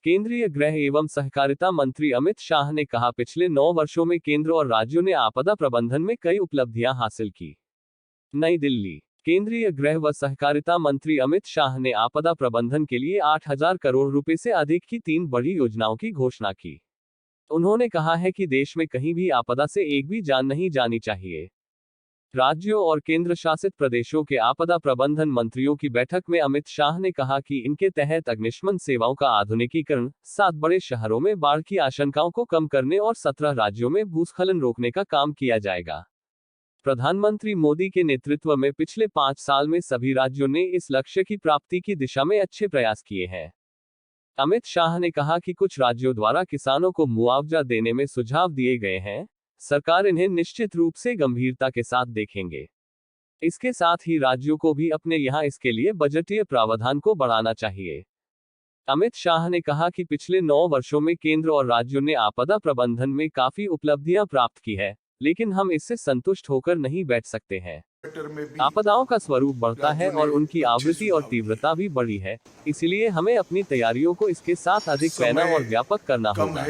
केंद्रीय गृह एवं सहकारिता मंत्री अमित शाह ने कहा, पिछले 9 वर्षों में केंद्र और राज्यों ने आपदा प्रबंधन में कई उपलब्धियां हासिल की। नई दिल्ली। केंद्रीय गृह व सहकारिता मंत्री अमित शाह ने आपदा प्रबंधन के लिए 8,000 करोड़ रुपए से अधिक की 3 बड़ी योजनाओं की घोषणा की। उन्होंने कहा है कि देश में कहीं भी आपदा से एक भी जान नहीं जानी चाहिए। राज्यों और केंद्र शासित प्रदेशों के आपदा प्रबंधन मंत्रियों की बैठक में अमित शाह ने कहा कि इनके तहत अग्निशमन सेवाओं का आधुनिकीकरण, 7 बड़े शहरों में बाढ़ की आशंकाओं को कम करने और 17 राज्यों में भूस्खलन रोकने का काम किया जाएगा। प्रधानमंत्री मोदी के नेतृत्व में पिछले 5 साल में सभी राज्यों ने इस लक्ष्य की प्राप्ति की दिशा में अच्छे प्रयास किए हैं। अमित शाह ने कहा कि कुछ राज्यों द्वारा किसानों को मुआवजा देने में सुझाव दिए गए हैं। सरकार इन्हें निश्चित रूप से गंभीरता के साथ देखेंगे। इसके साथ ही राज्यों को भी अपने यहाँ इसके लिए बजटीय प्रावधान को बढ़ाना चाहिए। अमित शाह ने कहा कि पिछले 9 वर्षों में केंद्र और राज्यों ने आपदा प्रबंधन में काफी उपलब्धियां प्राप्त की है, लेकिन हम इससे संतुष्ट होकर नहीं बैठ सकते हैं। आपदाओं का स्वरूप बढ़ता है और उनकी आवृत्ति और तीव्रता भी बढ़ी है, इसलिए हमें अपनी तैयारियों को इसके साथ अधिक पैना और व्यापक करना होगा।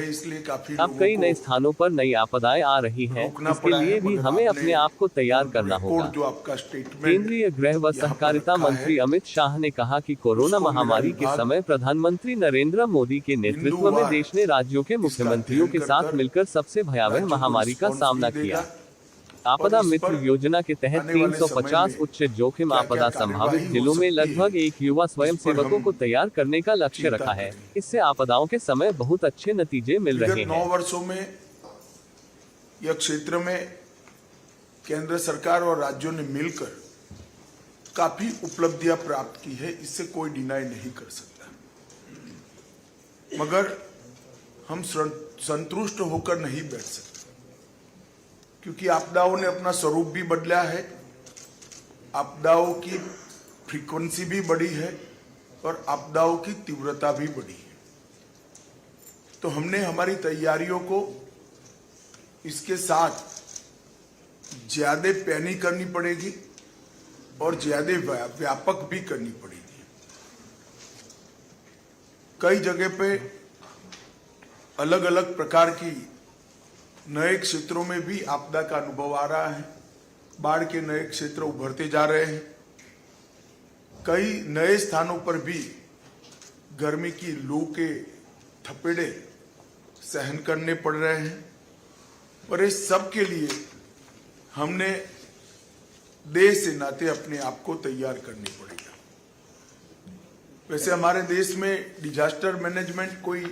अब कई नए स्थानों पर नई आपदाएं आ रही हैं, इसके लिए भी हमें अपने आप को तैयार करना होगा। केंद्रीय गृह व सहकारिता मंत्री अमित शाह ने कहा कि कोरोना महामारी के समय प्रधानमंत्री नरेंद्र मोदी के नेतृत्व में देश ने राज्यों के मुख्यमंत्रियों के साथ मिलकर सबसे भयावह महामारी का सामना किया। आपदा मित्र योजना के तहत 350 उच्च जोखिम आपदा संभावित जिलों में लगभग 1 युवा स्वयंसेवकों को तैयार करने का लक्ष्य रखा है। इससे आपदाओं के समय बहुत अच्छे नतीजे मिल रहे हैं। 9 वर्षों में यह क्षेत्र में केंद्र सरकार और राज्यों ने मिलकर काफी उपलब्धियां प्राप्त की है, इससे कोई डिनाई नहीं कर सकता। मगर हम संतुष्ट होकर नहीं बैठ सकते, क्योंकि आपदाओं ने अपना स्वरूप भी बदला है, आपदाओं की फ्रीक्वेंसी भी बढ़ी है और आपदाओं की तीव्रता भी बढ़ी है। तो हमने हमारी तैयारियों को इसके साथ ज्यादा पैनी करनी पड़ेगी और ज्यादा व्यापक भी करनी पड़ेगी। कई जगह पे अलग अलग प्रकार की नए क्षेत्रों में भी आपदा का अनुभव आ रहा है। बाढ़ के नए क्षेत्र उभरते जा रहे हैं। कई नए स्थानों पर भी गर्मी की लू के थपेड़े सहन करने पड़ रहे हैं और इस सब के लिए हमने देश से नाते अपने आप को तैयार करनी पड़ेगा। वैसे हमारे देश में डिजास्टर मैनेजमेंट कोई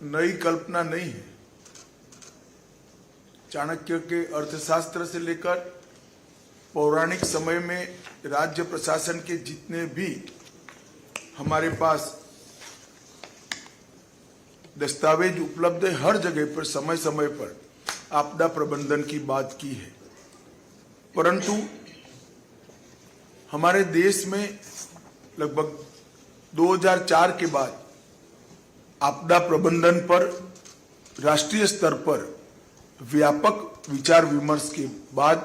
नई कल्पना नहीं है। चाणक्य के अर्थशास्त्र से लेकर पौराणिक समय में राज्य प्रशासन के जितने भी हमारे पास दस्तावेज उपलब्ध है, हर जगह पर समय समय पर आपदा प्रबंधन की बात की है। परंतु हमारे देश में लगभग 2004 के बाद आपदा प्रबंधन पर राष्ट्रीय स्तर पर व्यापक विचार विमर्श के बाद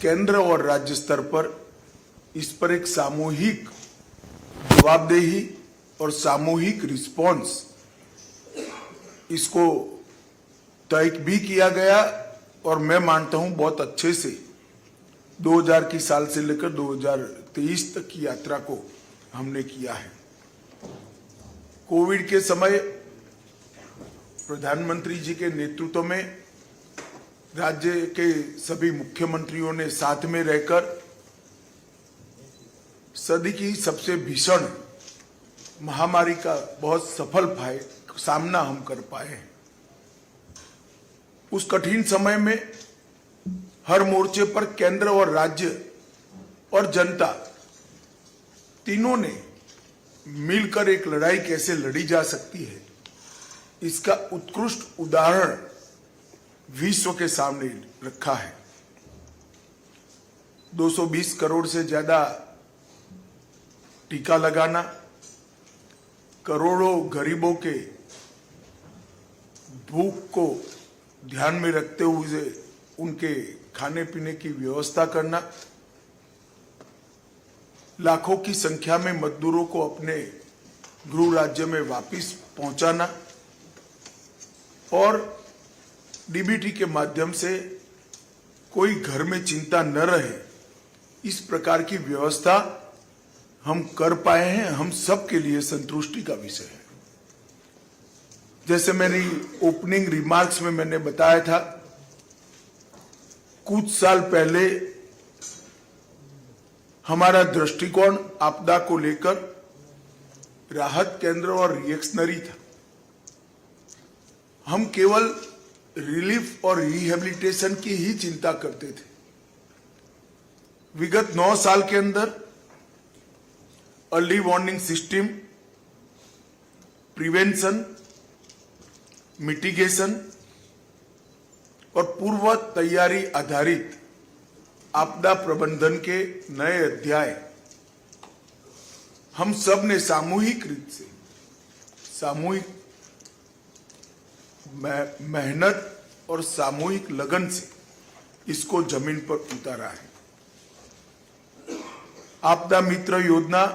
केंद्र और राज्य स्तर पर इस पर एक सामूहिक जवाबदेही और सामूहिक रिस्पांस इसको तय भी किया गया और मैं मानता हूं बहुत अच्छे से 2000 की साल से लेकर 2023 तक की यात्रा को हमने किया है। कोविड के समय प्रधानमंत्री जी के नेतृत्व में राज्य के सभी मुख्यमंत्रियों ने साथ में रहकर सदी की सबसे भीषण महामारी का बहुत सफल सामना हम कर पाए हैं। उस कठिन समय में हर मोर्चे पर केंद्र और राज्य और जनता तीनों ने मिलकर एक लड़ाई कैसे लड़ी जा सकती है, इसका उत्कृष्ट उदाहरण विश्व के सामने रखा है। 220 करोड़ से ज्यादा टीका लगाना, करोड़ों गरीबों के भूख को ध्यान में रखते हुए उनके खाने पीने की व्यवस्था करना, लाखों की संख्या में मजदूरों को अपने गृह राज्य में वापस पहुंचाना और डीबीटी के माध्यम से कोई घर में चिंता न रहे, इस प्रकार की व्यवस्था हम कर पाए हैं, हम सबके लिए संतुष्टि का विषय है। जैसे मेरी ओपनिंग रिमार्क्स में मैंने बताया था, कुछ साल पहले हमारा दृष्टिकोण आपदा को लेकर राहत केंद्र और रिएक्शनरी था। हम केवल रिलीफ और रिहेबिलिटेशन की ही चिंता करते थे। विगत 9 साल के अंदर early warning system, prevention, mitigation और पूर्व तैयारी आधारित आपदा प्रबंधन के नए अध्याय हम सब ने सामूहिक रूप से, सामूहिक मेहनत और सामूहिक लगन से इसको जमीन पर उतारा है। आपदा मित्र योजना,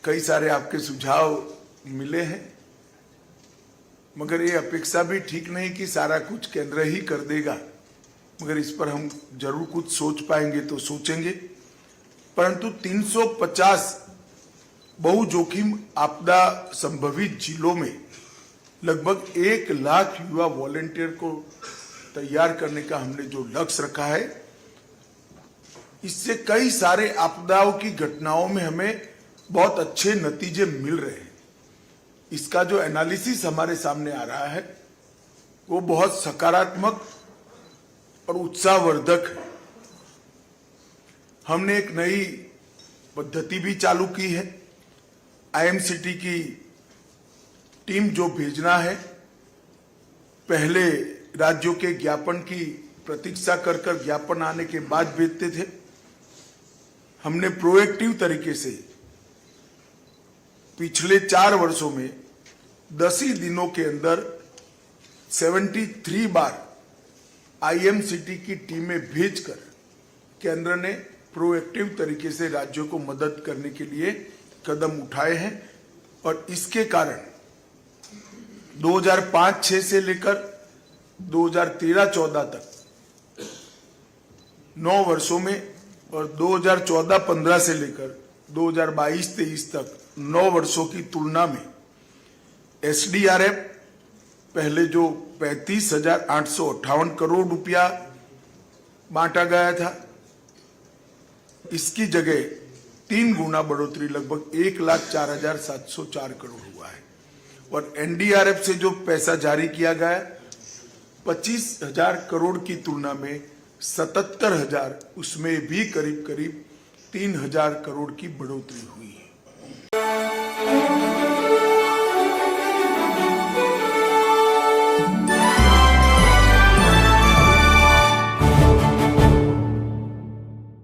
कई सारे आपके सुझाव मिले हैं, मगर ये अपेक्षा भी ठीक नहीं कि सारा कुछ केंद्र ही कर देगा, मगर इस पर हम जरूर कुछ सोच पाएंगे तो सोचेंगे। परंतु 350 बहु जोखिम आपदा संभवित जिलों में लगभग 1 लाख युवा वॉलेंटियर को तैयार करने का हमने जो लक्ष्य रखा है, इससे कई सारे आपदाओं की घटनाओं में हमें बहुत अच्छे नतीजे मिल रहे हैं। इसका जो एनालिसिस हमारे सामने आ रहा है वो बहुत सकारात्मक और उत्साहवर्धक है। हमने एक नई पद्धति भी चालू की है। आईएमसीटी की टीम जो भेजना है, पहले राज्यों के ज्ञापन की प्रतीक्षा कर ज्ञापन आने के बाद भेजते थे। हमने प्रोएक्टिव तरीके से पिछले 4 वर्षों में 10 ही दिनों के अंदर 73 बार आईएमसीटी की टीमें भेजकर केंद्र ने प्रोएक्टिव तरीके से राज्यों को मदद करने के लिए कदम उठाए हैं। और इसके कारण 2005-06 से लेकर 2013-14 तक 9 वर्षों में और 2014-15 से लेकर 2022-23 तक 9 वर्षों की तुलना में एसडीआरएफ पहले जो 35,858 करोड़ रुपया बांटा गया था, इसकी जगह 3 गुना बढ़ोतरी लगभग 1,04,704 करोड़ हुआ है। और एनडीआरएफ से जो पैसा जारी किया गया 25,000 करोड़ की तुलना में 77,000, उसमें भी करीब 3,000 करोड़ की बढ़ोतरी हुई है।